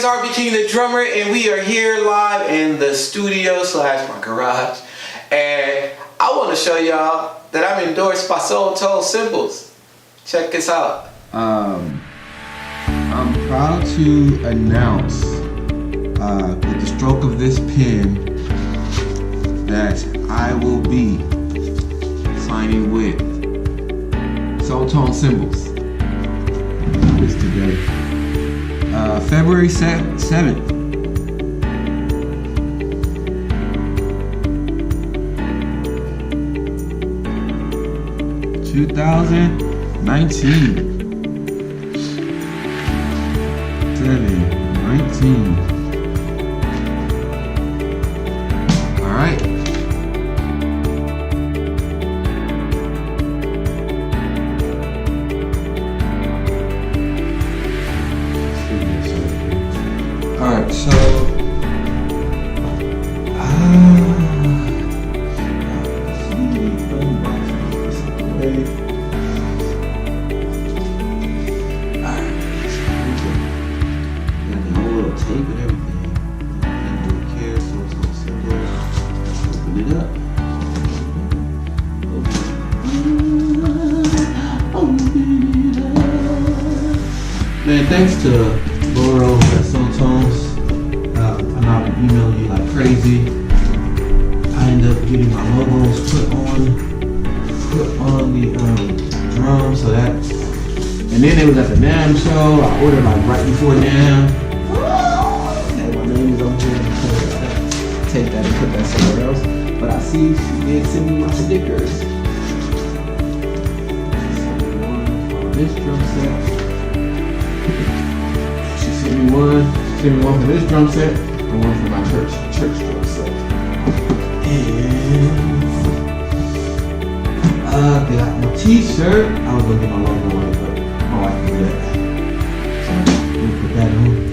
is RB King the drummer, and we are here live in the studio / my garage. And I want to show y'all that I'm endorsed by SoulTone Cymbals. Check this out. I'm proud to announce with the stroke of this pen that I will be signing with SoulTone Cymbals. This today, February 7th. '19. All right. Alright, so tape and everything. I don't care, SoulTone Cymbal. Open it up. Man, thanks to Laura at SoulTones. I'm out emailing you like crazy. I ended up getting my logos put on the drum, so that. And then it was at the NAMM show. I ordered like right before NAMM. Take that and put that somewhere else. But I see she did send me my stickers. This drum set. She sent me one for this drum set and one for my church drum set. And got my t-shirt. I was gonna get my logo on it, but my wife can do that. So let me put that on.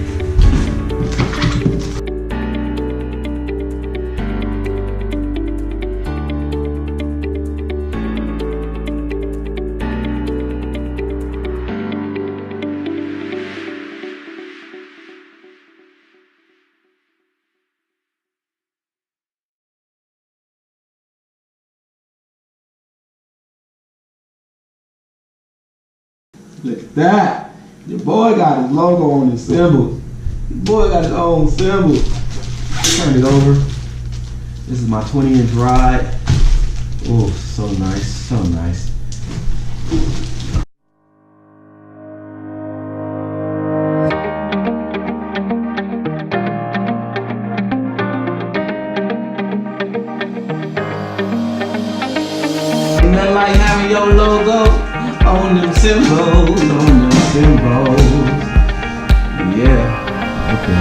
Look at that. Your boy got his logo on his cymbal. Your boy got his own cymbal. Turn it over. This is my 20-inch ride. Oh, so nice, so nice. Ain't nothing like having your logo on them cymbals, Yeah, okay.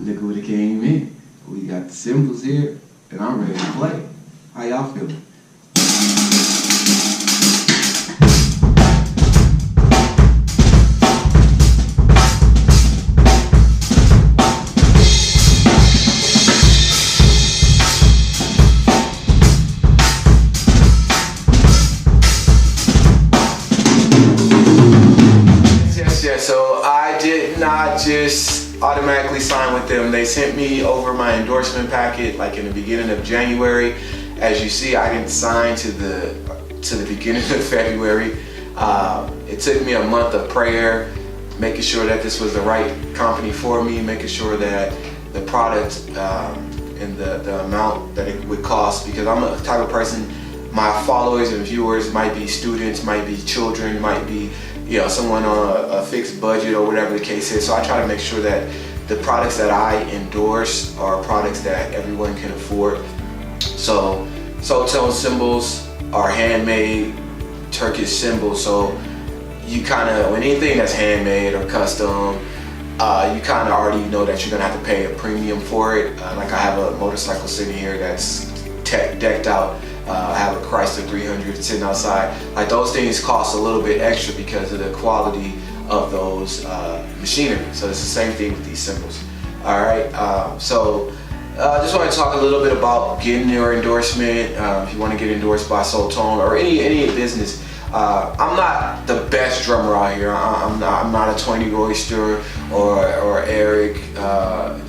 Look what it came in. We got the cymbals here, and I'm ready to play. How y'all feeling? with them. They sent me over my endorsement packet like in the beginning of January. As you see, I didn't sign to the beginning of February. It took me a month of prayer, making sure that this was the right company for me, making sure that the product and the amount that it would cost, because I'm a type of person, my followers and viewers might be students, might be children, might be someone on a fixed budget or whatever the case is. So I try to make sure that the products that I endorse are products that everyone can afford. So SoulTone cymbals are handmade Turkish cymbals. So you kind of, when anything that's handmade or custom, you kind of already know that you're gonna have to pay a premium for it. Like I have a motorcycle sitting here that's decked out. I have a Chrysler 300 sitting outside. Like those things cost a little bit extra because of the quality of those machinery. So it's the same thing with these cymbals. All right. I just want to talk a little bit about getting your endorsement. If you want to get endorsed by SoulTone or any business. I'm not the best drummer out here. I'm not a Tony Royster or Eric.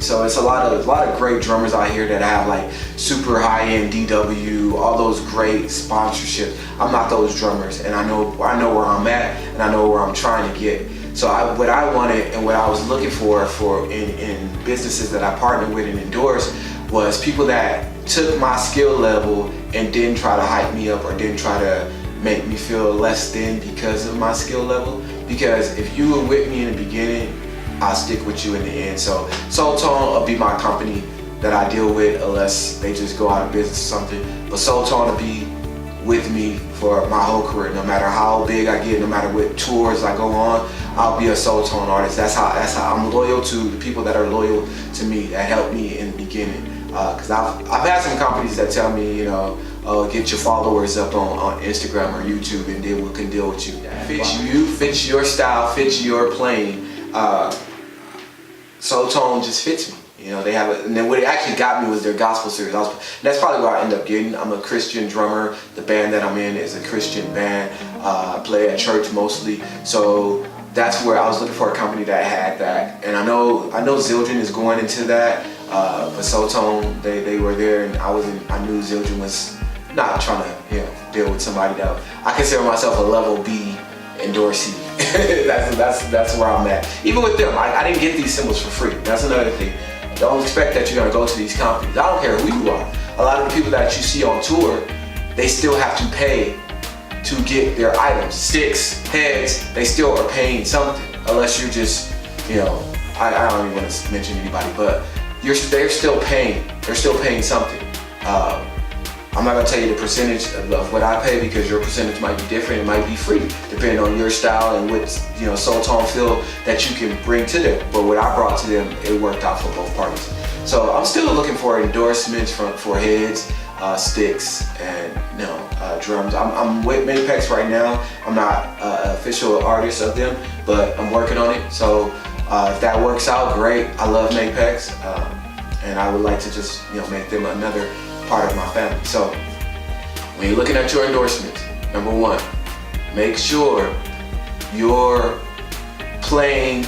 So it's a lot of great drummers out here that have like super high-end DW, all those great sponsorships. I'm not those drummers, and I know where I'm at, and I know where I'm trying to get. So what I wanted and what I was looking for in businesses that I partnered with and endorsed was people that took my skill level and didn't try to hype me up or didn't try to make me feel less than because of my skill level. Because if you were with me in the beginning, I'll stick with you in the end. So SoulTone will be my company that I deal with unless they just go out of business or something. But SoulTone will be with me for my whole career. No matter how big I get, no matter what tours I go on, I'll be a SoulTone artist. That's how I'm loyal to the people that are loyal to me, that helped me in the beginning. Because I've had some companies that tell me, get your followers up on Instagram or YouTube, and then we can deal with you. Fits you, fits your style, fits your playing. SoulTone just fits me. They have it, and then what it actually got me was their gospel series. That's probably what I ended up getting. I'm a Christian drummer. The band that I'm in is a Christian band. I play at church mostly, so that's where I was looking for a company that had that. And I know Zildjian is going into that, but SoulTone, they were there, and I knew Zildjian was not trying to deal with somebody that I consider myself a level B endorsee. that's where I'm at. Even with them, I didn't get these cymbals for free. That's another thing. Don't expect that you're gonna go to these companies. I don't care who you are. A lot of the people that you see on tour, they still have to pay to get their items. Sticks, heads, they still are paying something. Unless you're just, I don't even want to mention anybody, but they're still paying. They're still paying something. I'm not gonna tell you the percentage of what I pay, because your percentage might be different. It might be free, depending on your style and what SoulTone feel that you can bring to them. But what I brought to them, it worked out for both parties. So I'm still looking for endorsements for heads, sticks, and drums. I'm with Mapex right now. I'm not an official artist of them, but I'm working on it. So if that works out, great. I love Mapex, and I would like to just make them another part of my family. So when you're looking at your endorsements, number one, make sure you're playing,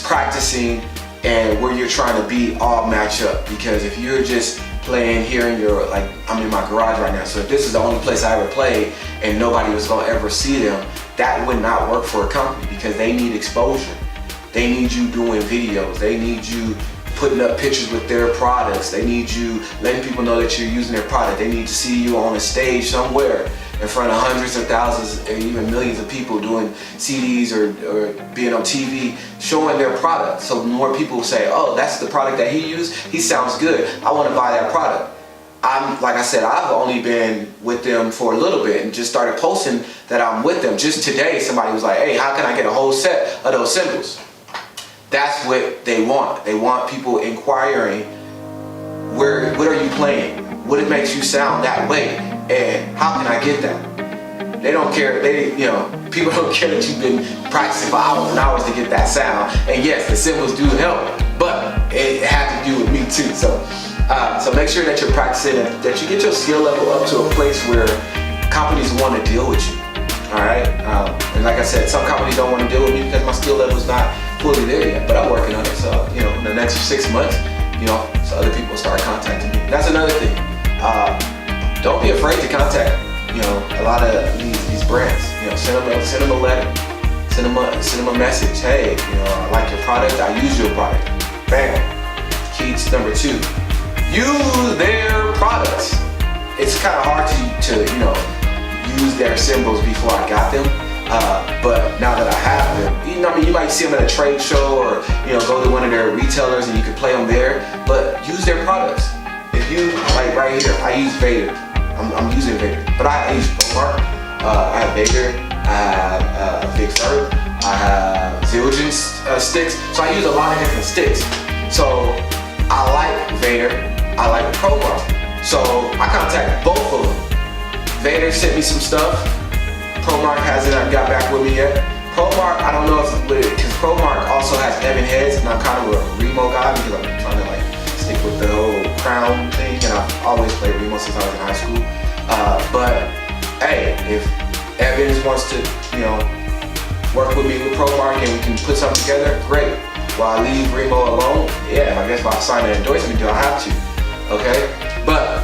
practicing, and where you're trying to be all match up. Because if you're just playing here and you're like, I'm in my garage right now, so if this is the only place I ever played and nobody was gonna ever see them, that would not work for a company, because they need exposure. They need you doing videos. They need you putting up pictures with their products. They need you letting people know that you're using their product. They need to see you on a stage somewhere in front of hundreds of thousands and even millions of people doing CDs or being on TV showing their product. So more people say, oh, that's the product that he used. He sounds good. I want to buy that product. Like I said, I've only been with them for a little bit and just started posting that I'm with them. Just today, somebody was like, hey, how can I get a whole set of those cymbals? That's what they want. They want people inquiring, what are you playing? What makes you sound that way? And how can I get that? They don't care. People don't care that you've been practicing for hours and hours to get that sound. And yes, the cymbals do help, but it had to do with me too. So make sure that you're practicing and that you get your skill level up to a place where companies want to deal with you. All right. And like I said, some companies don't want to deal with me because my skill level is not fully there yet, but I'm working on it. So, in the next 6 months, so other people start contacting me. That's another thing. Don't be afraid to contact, a lot of these brands. Send them a letter, send them a message. Hey, I like your product. I use your product. Bam. Key number 2. Use their products. It's kind of hard to use their symbols before I got them. But now that I have them, you might see them at a trade show or go to one of their retailers and you can play them there. But use their products. If you like right here, I use Vader. I'm using Vader, but I use Mark. I have Vader. I have Big Fur. I have Zildjian sticks. So I use a lot of different sticks. So I like Vader. I like ProMark. So I contact both of them. Vader sent me some stuff. ProMark hasn't got back with me yet. ProMark, I don't know if because ProMark also has Evan heads, and I'm kind of a Remo guy because I'm trying to stick with the whole crown thing, and I've always played Remo since I was in high school. But hey, if Evans wants to, work with me with ProMark and we can put something together, great. While I leave Remo alone, yeah, I guess if I sign an endorsement deal, I have to. Okay, but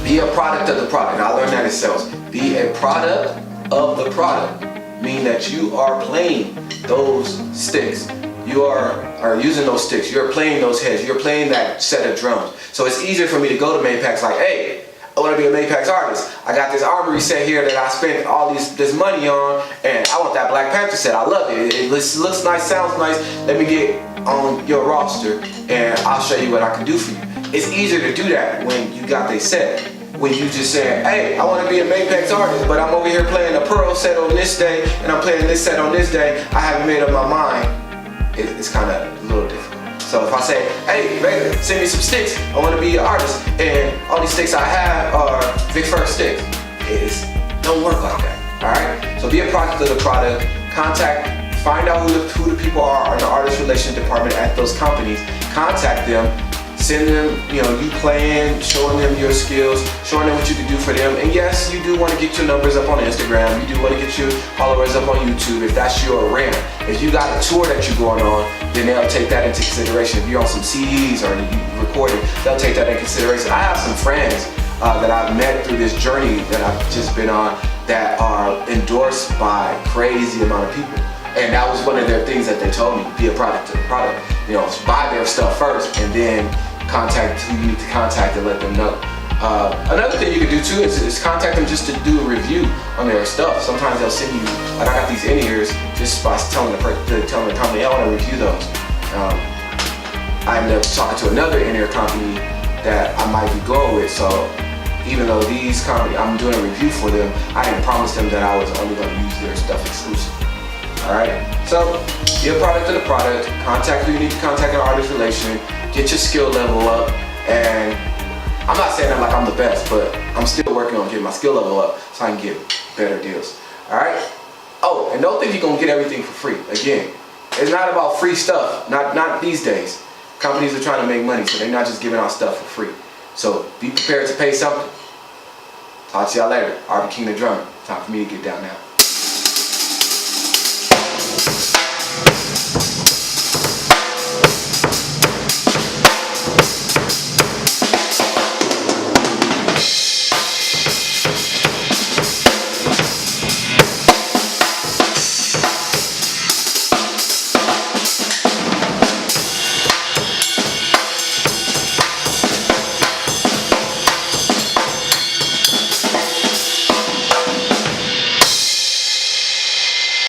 be a product of the product. And I learned that in sales. Be a product of the product, meaning that you are playing those sticks. You are using those sticks. You're playing those heads. You're playing that set of drums. So it's easier for me to go to Maypax like, hey, I want to be a Maypax artist. I got this armory set here that I spent all this money on, and I want that Black Panther set. I love it. It looks nice, sounds nice. Let me get on your roster, and I'll show you what I can do for you. It's easier to do that when you got this set. When you just saying, hey, I want to be a Maypax artist, but I'm over here playing a Pearl set on this day, and I'm playing this set on this day. I haven't made up my mind. It's kind of a little difficult. So if I say, hey, Vader, send me some sticks. I want to be an artist, and all these sticks I have are Vic First sticks. It don't work like that. All right. So be a product of the product. Find out who the people are in the artist relations department at those companies. Contact them. Send them, you playing, showing them your skills, showing them what you can do for them. And yes, you do want to get your numbers up on Instagram. You do want to get your followers up on YouTube if that's your brand. If you got a tour that you're going on, then they'll take that into consideration. If you're on some CDs or you recording, they'll take that into consideration. I have some friends that I've met through this journey that I've just been on that are endorsed by a crazy amount of people. And that was one of their things that they told me, be a product to the product. Buy their stuff first and then contact who you need to contact and let them know. Another thing you can do too is contact them just to do a review on their stuff. Sometimes they'll send you, like I got these in-ears just by telling the company, I want to review those. I ended up talking to another in-ear company that I might be going with, so even though these companies, I'm doing a review for them, I didn't promise them that I was only going to use their stuff exclusively. Alright, so be a product of the product, contact who you need to contact an artist relation, get your skill level up, and I'm not saying that like I'm the best, but I'm still working on getting my skill level up so I can get better deals. Alright? Oh, and don't think you're going to get everything for free. Again, it's not about free stuff, not these days. Companies are trying to make money, so they're not just giving out stuff for free. So be prepared to pay something. Talk to y'all later. RB King the Drummer. Time for me to get down now.